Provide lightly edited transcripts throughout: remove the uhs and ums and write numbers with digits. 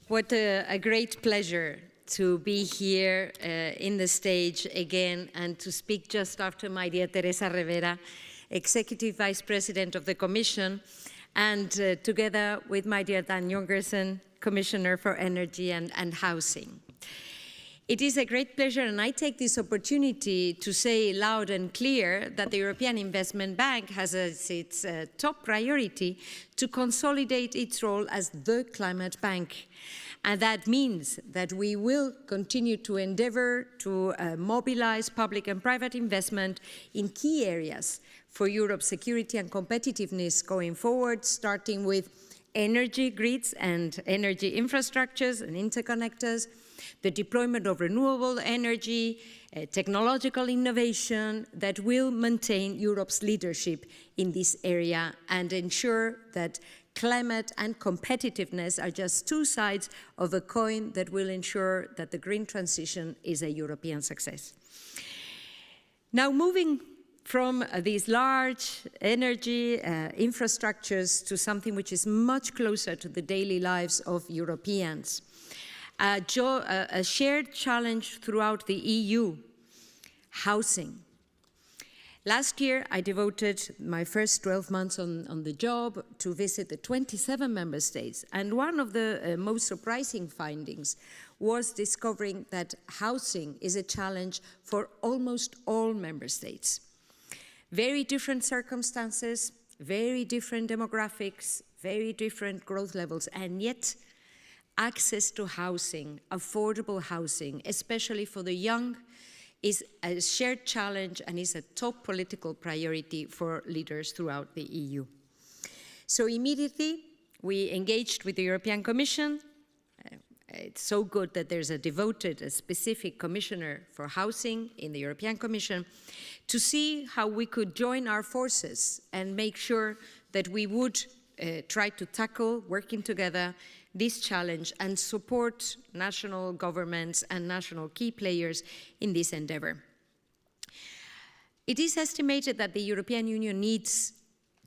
What a great pleasure to be here in the stage again and to speak just after my dear Teresa Rivera, Executive Vice President of the Commission, and together with my dear Dan Jørgensen, Commissioner for Energy and Housing. It is a great pleasure, and I take this opportunity to say loud and clear that the European Investment Bank has as its top priority to consolidate its role as the climate bank. And that means that we will continue to endeavor to mobilize public and private investment in key areas for Europe's security and competitiveness going forward, starting with energy grids and energy infrastructures and interconnectors, the deployment of renewable energy, technological innovation that will maintain Europe's leadership in this area and ensure that climate and competitiveness are just two sides of a coin that will ensure that the green transition is a European success. Now, moving from these large energy infrastructures to something which is much closer to the daily lives of Europeans. A shared challenge throughout the EU, housing. Last year, I devoted my first 12 months on the job to visit the 27 member states. And one of the most surprising findings was discovering that housing is a challenge for almost all member states. Very different circumstances, very different demographics, very different growth levels, and yet access to housing, affordable housing, especially for the young, is a shared challenge and is a top political priority for leaders throughout the EU. So immediately, we engaged with the European Commission. It's so good that there's a specific commissioner for housing in the European Commission to see how we could join our forces and make sure that we would try to tackle, working together, this challenge and support national governments and national key players in this endeavor. It is estimated that the European Union needs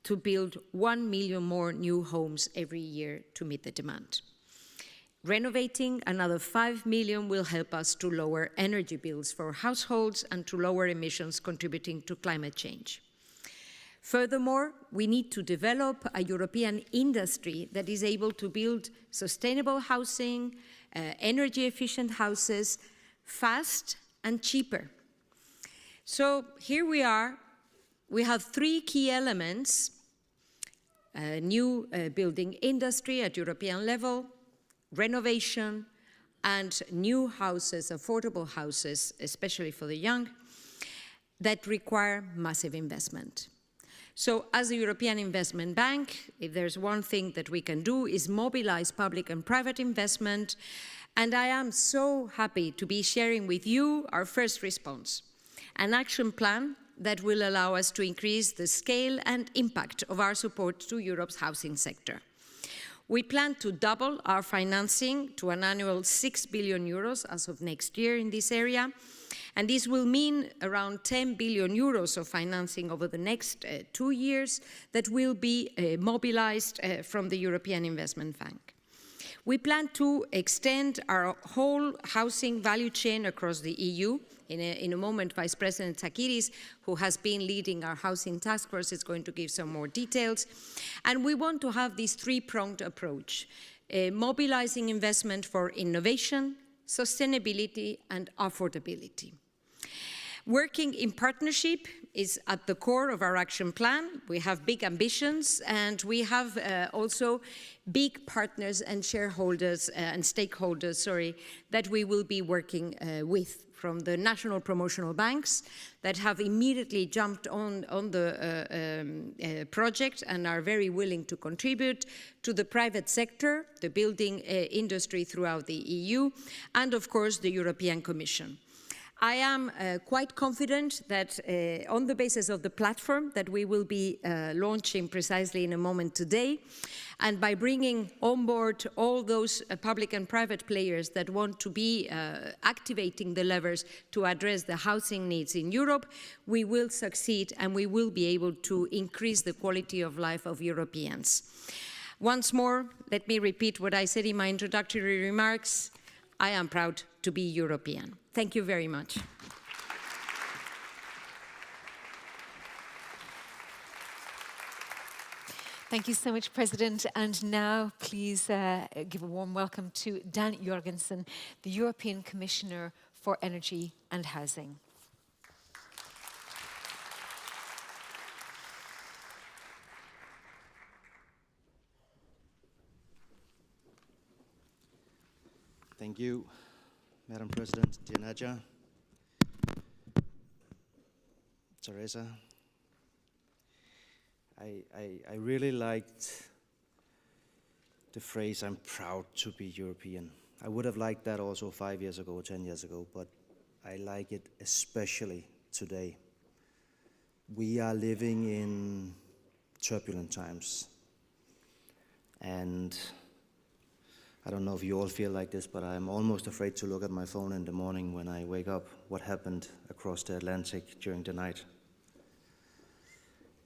to build 1 million more new homes every year to meet the demand. Renovating another 5 million will help us to lower energy bills for households and to lower emissions contributing to climate change. Furthermore, we need to develop a European industry that is able to build sustainable housing, energy-efficient houses, fast and cheaper. So here we are. We have three key elements: a new building industry at European level, renovation, and new houses, affordable houses, especially for the young, that require massive investment. So as the European Investment Bank, if there's one thing that we can do is mobilize public and private investment. And I am so happy to be sharing with you our first response, an action plan that will allow us to increase the scale and impact of our support to Europe's housing sector. We plan to double our financing to an annual 6 billion euros as of next year in this area. And this will mean around 10 billion euros of financing over the next 2 years that will be mobilized from the European Investment Bank. We plan to extend our whole housing value chain across the EU. In a moment, Vice President Tsakiris, who has been leading our housing task force, is going to give some more details. And we want to have this three-pronged approach, mobilizing investment for innovation, sustainability, and affordability. Working in partnership is at the core of our action plan. We have big ambitions, and we have also big partners and shareholders and stakeholders, that we will be working with, from the national promotional banks that have immediately jumped on the project and are very willing to contribute, to the private sector, the building industry throughout the EU, and of course the European Commission. I am quite confident that on the basis of the platform that we will be launching precisely in a moment today, and by bringing on board all those public and private players that want to be activating the levers to address the housing needs in Europe, we will succeed and we will be able to increase the quality of life of Europeans. Once more, let me repeat what I said in my introductory remarks. I am proud to be European. Thank you very much. Thank you so much, President. And now, please give a warm welcome to Dan Jørgensen, the European Commissioner for Energy and Housing. Thank you, Madam President, dear Nadia, Teresa. I really liked the phrase, I'm proud to be European. I would have liked that also 5 years ago, 10 years ago, but I like it especially today. We are living in turbulent times, and I don't know if you all feel like this, but I'm almost afraid to look at my phone in the morning when I wake up, what happened across the Atlantic during the night.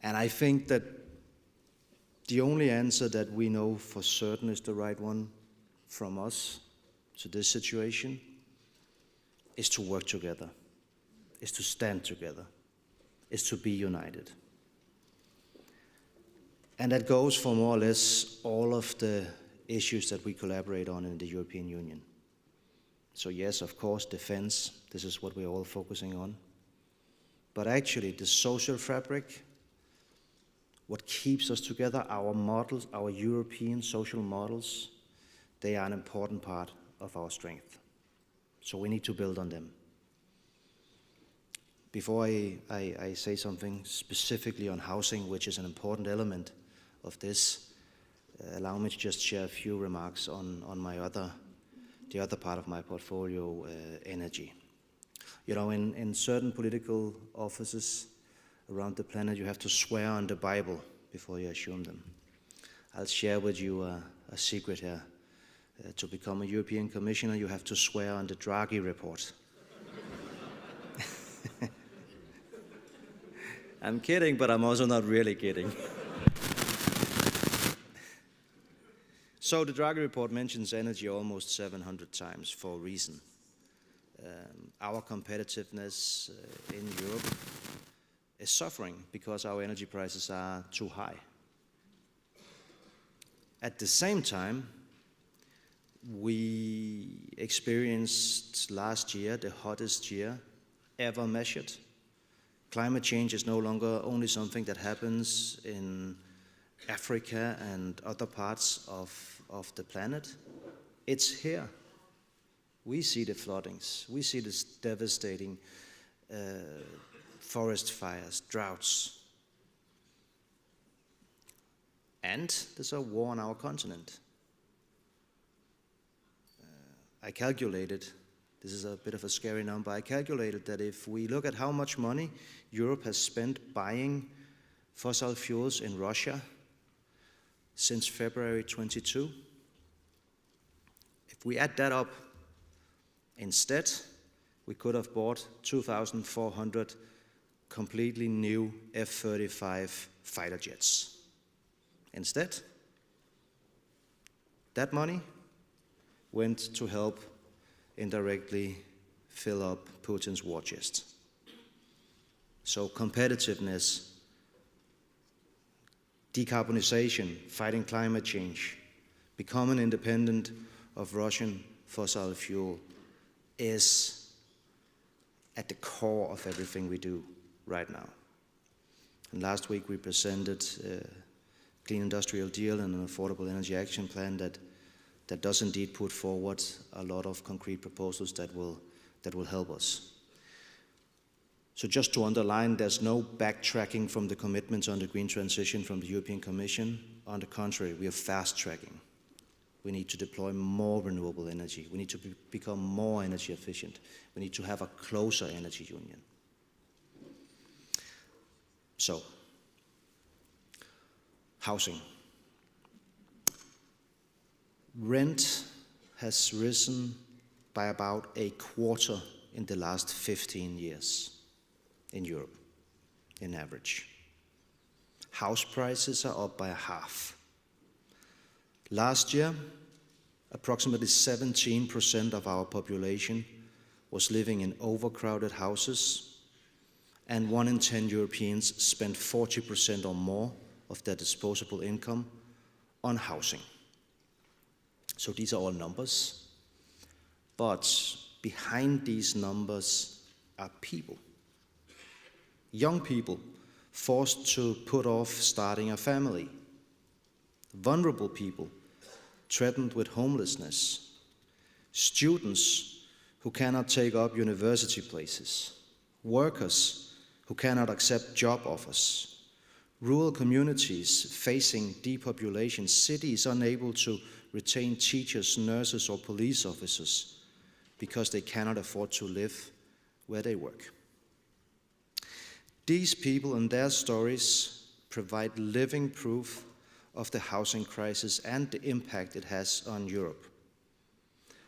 And I think that the only answer that we know for certain is the right one from us to this situation is to work together, is to stand together, is to be united. And that goes for more or less all of the issues that we collaborate on in the European Union. So yes, of course, defense, this is what we're all focusing on. But actually, the social fabric, what keeps us together, our models, our European social models, they are an important part of our strength. So we need to build on them. Before I say something specifically on housing, which is an important element of this, allow me to just share a few remarks on the other part of my portfolio, energy. You know, in certain political offices around the planet, you have to swear on the Bible before you assume them. I'll share with you a secret here. To become a European Commissioner, you have to swear on the Draghi report. I'm kidding, but I'm also not really kidding. So the Draghi report mentions energy almost 700 times for a reason. Our competitiveness in Europe is suffering because our energy prices are too high. At the same time, we experienced last year the hottest year ever measured. Climate change is no longer only something that happens in Africa and other parts of the planet. It's here. We see the floodings. We see this devastating forest fires, droughts. And there's a war on our continent. I calculated, this is a bit of a scary number, I calculated that if we look at how much money Europe has spent buying fossil fuels in Russia since February 22, if we add that up, instead, we could have bought 2,400 completely new F-35 fighter jets. Instead, that money went to help indirectly fill up Putin's war chest. So competitiveness, decarbonization, fighting climate change, becoming independent of Russian fossil fuel is at the core of everything we do right now. And last week we presented a Clean Industrial Deal and an Affordable Energy Action Plan that does indeed put forward a lot of concrete proposals that will help us. So just to underline, there's no backtracking from the commitments on the green transition from the European Commission. On the contrary, we are fast-tracking. We need to deploy more renewable energy. We need to become more energy efficient. We need to have a closer energy union. So, housing. Rent has risen by about a quarter in the last 15 years in Europe, in average. House prices are up by a half. Last year, approximately 17% of our population was living in overcrowded houses, and 1 in 10 Europeans spent 40% or more of their disposable income on housing. So these are all numbers, but behind these numbers are people. Young people forced to put off starting a family. Vulnerable people threatened with homelessness. Students who cannot take up university places. Workers who cannot accept job offers. Rural communities facing depopulation. Cities unable to retain teachers, nurses, or police officers because they cannot afford to live where they work. These people and their stories provide living proof of the housing crisis and the impact it has on Europe,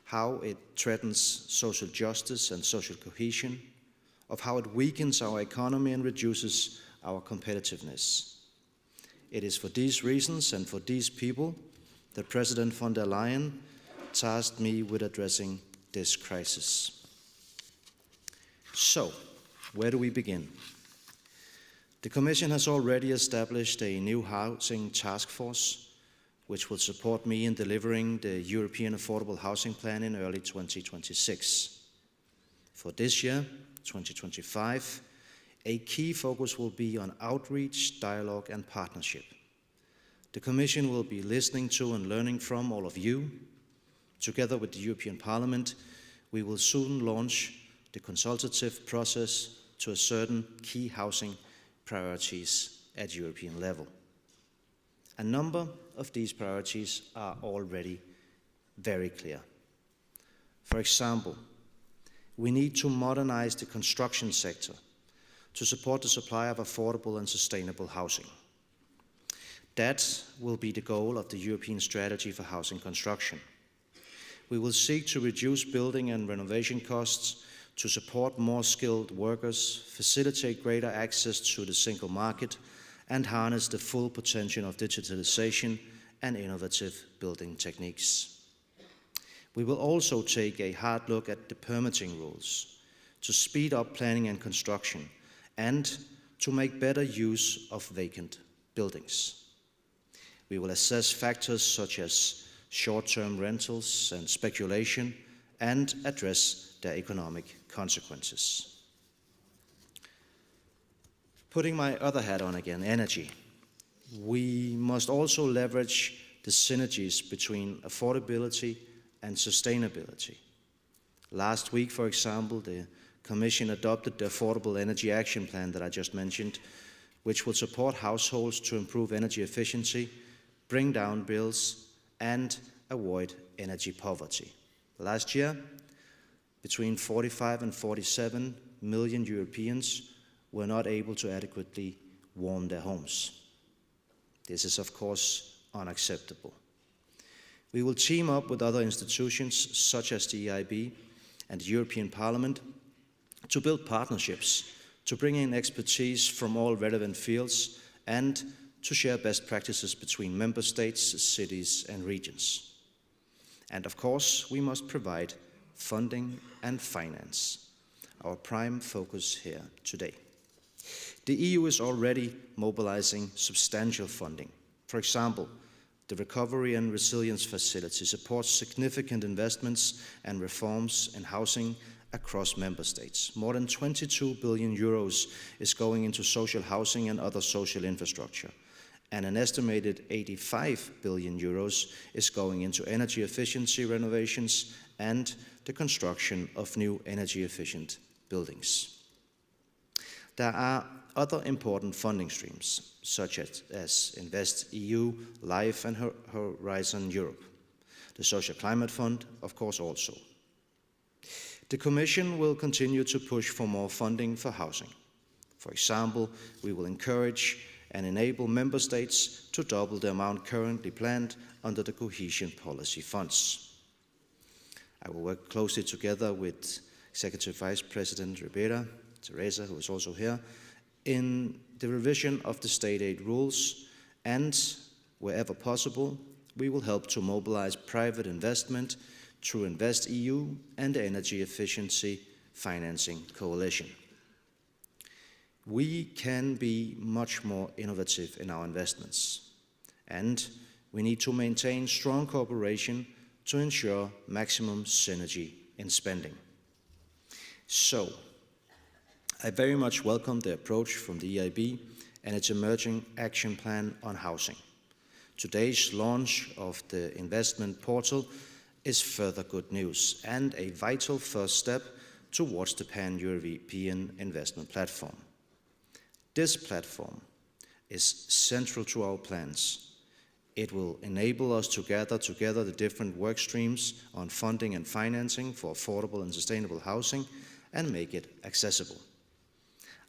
how it threatens social justice and social cohesion, of how it weakens our economy and reduces our competitiveness. It is for these reasons and for these people that President von der Leyen tasked me with addressing this crisis. So, where do we begin? The Commission has already established a new housing task force, which will support me in delivering the European Affordable Housing Plan in early 2026. For this year, 2025, a key focus will be on outreach, dialogue, and partnership. The Commission will be listening to and learning from all of you. Together with the European Parliament, we will soon launch the consultative process to ascertain key housing priorities at European level. A number of these priorities are already very clear. For example, we need to modernize the construction sector to support the supply of affordable and sustainable housing. That will be the goal of the European Strategy for Housing Construction. We will seek to reduce building and renovation costs, to support more skilled workers, facilitate greater access to the single market, and harness the full potential of digitalization and innovative building techniques. We will also take a hard look at the permitting rules to speed up planning and construction and to make better use of vacant buildings. We will assess factors such as short-term rentals and speculation and address their economic consequences. Putting my other hat on again, energy. We must also leverage the synergies between affordability and sustainability. Last week, for example, the Commission adopted the Affordable Energy Action Plan that I just mentioned, which will support households to improve energy efficiency, bring down bills, and avoid energy poverty. Last year, between 45 and 47 million Europeans were not able to adequately warm their homes. This is, of course, unacceptable. We will team up with other institutions, such as the EIB and the European Parliament, to build partnerships, to bring in expertise from all relevant fields, and to share best practices between member states, cities, and regions. And of course, we must provide funding and finance, our prime focus here today. The EU is already mobilizing substantial funding. For example, the Recovery and Resilience Facility supports significant investments and reforms in housing across member states. More than 22 billion euros is going into social housing and other social infrastructure, and an estimated 85 billion euros is going into energy efficiency renovations and the construction of new energy-efficient buildings. There are other important funding streams, such as InvestEU, LIFE, and Horizon Europe. The Social Climate Fund, of course, also. The Commission will continue to push for more funding for housing. For example, we will encourage and enable member states to double the amount currently planned under the cohesion policy funds. I will work closely together with Executive Vice President Teresa, who is also here, in the revision of the state aid rules, and wherever possible, we will help to mobilize private investment through InvestEU and the Energy Efficiency Financing Coalition. We can be much more innovative in our investments, and we need to maintain strong cooperation to ensure maximum synergy in spending. So, I very much welcome the approach from the EIB and its emerging action plan on housing. Today's launch of the investment portal is further good news and a vital first step towards the pan-European investment platform. This platform is central to our plans. It will enable us to gather together the different work streams on funding and financing for affordable and sustainable housing and make it accessible.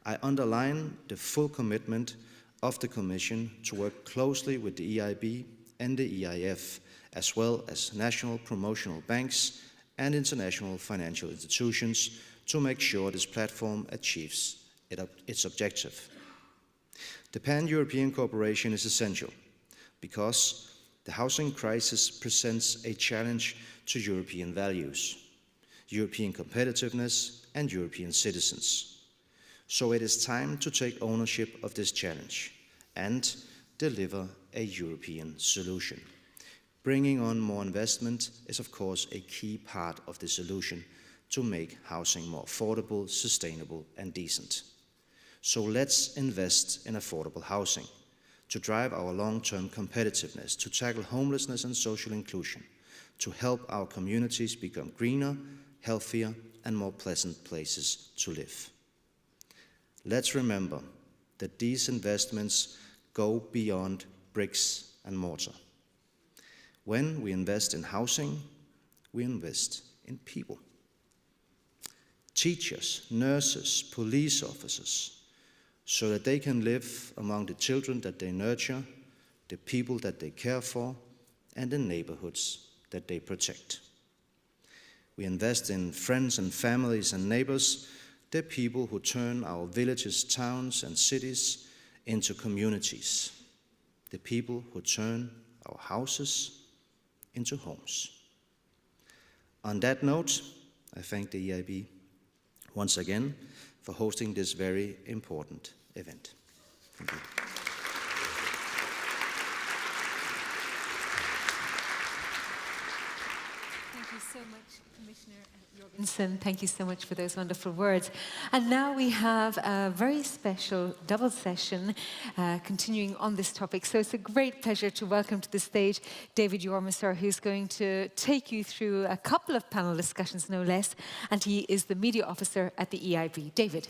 I underline the full commitment of the Commission to work closely with the EIB and the EIF, as well as national promotional banks and international financial institutions to make sure this platform achieves its objective. The pan-European cooperation is essential because the housing crisis presents a challenge to European values, European competitiveness, and European citizens. So it is time to take ownership of this challenge and deliver a European solution. Bringing on more investment is, of course, a key part of the solution to make housing more affordable, sustainable, and decent. So let's invest in affordable housing to drive our long-term competitiveness, to tackle homelessness and social inclusion, to help our communities become greener, healthier, and more pleasant places to live. Let's remember that these investments go beyond bricks and mortar. When we invest in housing, we invest in people. Teachers, nurses, police officers, so that they can live among the children that they nurture, the people that they care for, and the neighborhoods that they protect. We invest in friends and families and neighbors, the people who turn our villages, towns, and cities into communities, the people who turn our houses into homes. On that note, I thank the EIB once again for hosting this very important event. Thank you. Thank you so much, Commissioner Jørgensen. Thank you so much for those wonderful words. And now we have a very special double session continuing on this topic. So it's a great pleasure to welcome to the stage David Jørgensen, who's going to take you through a couple of panel discussions, no less. And he is the media officer at the EIB. David.